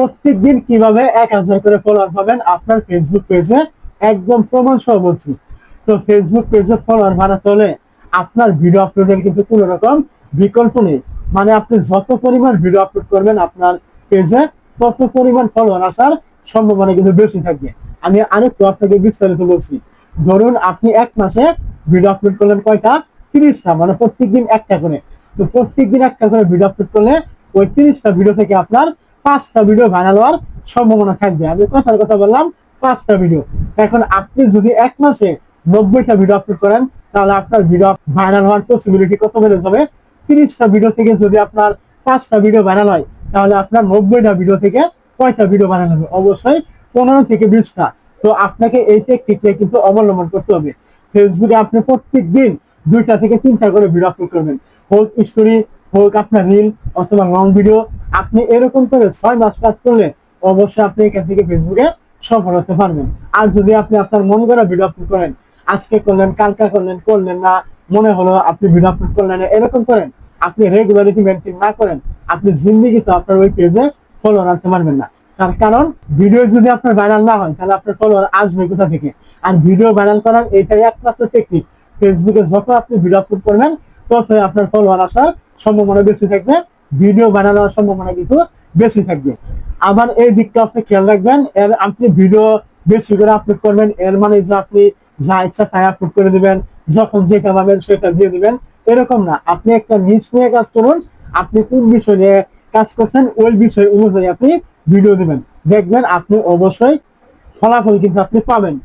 প্রত্যেকদিন কিভাবে 1000 করে ফলোয়ার পাবেন আপনার ফেসবুক পেজে, একদম প্রমাণ সহ বলছি। তো ফেসবুক পেজে ফলোয়ার বাড়াতে হলে আপনার ভিডিও আপলোডের কিন্তু কোনো রকম বিকল্প নেই। মানে আপনি যত পরিমাণ ভিডিও আপলোড করবেন আপনার পেজে, তত পরিমাণ ফলোয়ার আসার সম্ভাবনা কিন্তু বেশি থাকবে। আমি আরেকটু আপনাকে বিস্তারিত বলছি। ধরুন আপনি এক মাসে ভিডিও আপলোড করলেন কয়টা? 30টা, মানে প্রত্যেকদিন একটা করে। তো প্রত্যেকদিন একটা করে ভিডিও আপলোড করলে ওই 30টা ভিডিও থেকে আপনার 5টা ভিডিও ভাইরাল হওয়ার সম্ভাবনা থাকবে। আমি কথার কথা বললাম 5টা ভিডিও। এখন আপনি যদি এক মাসে 90টা ভিডিও আপলোড করেন, তাহলে আপনার ভিডিও ভাইরাল হওয়ার পসিবিলিটি কত বেড়ে যাবে? 30টা ভিডিও থেকে যদি আপনার 5টা ভিডিও ভাইরাল হয়, তাহলে আপনার 90টা ভিডিও থেকে কয়টা ভিডিও ভাইরাল হবে? অবশ্যই 15 থেকে 20টা। তো আপনাকে এই টেকনিকটা কিন্তু অবলম্বন করতে হবে। ফেসবুকে আপনি প্রত্যেক দিন 2টা থেকে 3টা করে ভিডিও আপলোড করবেন, হোক স্টোরি, হোক আপনার রিল অথবা লং ভিডিও। আপনি এরকম করে 6 মাস কাজ করলে অবশ্যই আপনি এখান থেকে ফেসবুকে সফল হতে পারবেন। আর যদি আপনি আপনার মন করা ভিডিও আপলোড করেন, আজকে করলেন, কালকা করলেন, করলেন না, মনে হলো আপনি ভিডিও আপলোড করলেন না, এরকম করেন, আপনি রেগুলারিটি মেনটেন না করেন, আপনি জিন্দিগিতে আপনার ওই পেজে ফলোয়ার আনতে পারবেন না। তার কারণ ভিডিও যদি আপনার ভাইরাল না হয়, তাহলে আপনার ফলোয়ার আসবে কোথা থেকে? আর ভিডিও ভাইরাল করার এটাই একমাত্র টেকনিক। ফেসবুকে যত আপনি ভিডিও আপলোড করবেন, ততই আপনার ফলোয়ার আসার সম্ভাবনা বেশি থাকবে, ভিডিও ভাইরাল হওয়ার সম্ভাবনা কিন্তু বেশি থাকবে। আবার এই দিকটা আপনি খেয়াল রাখবেন, এর আপনি ভিডিও বেশি করে আপলোড করবেন এর মানে যে আপনি যা ইচ্ছা তাই আপলোড করে দিবেন, যখন যেটা পাবেন সেটা দিয়ে দিবেন, এরকম না। আপনি একটা নিশ নিয়ে কাজ করুন, আপনি কোন বিষয় নিয়ে কাজ করছেন ওই বিষয় অনুযায়ী আপনি ভিডিও দিবেন, দেখবেন আপনি অবশ্যই ফলাফল কিন্তু আপনি পাবেন।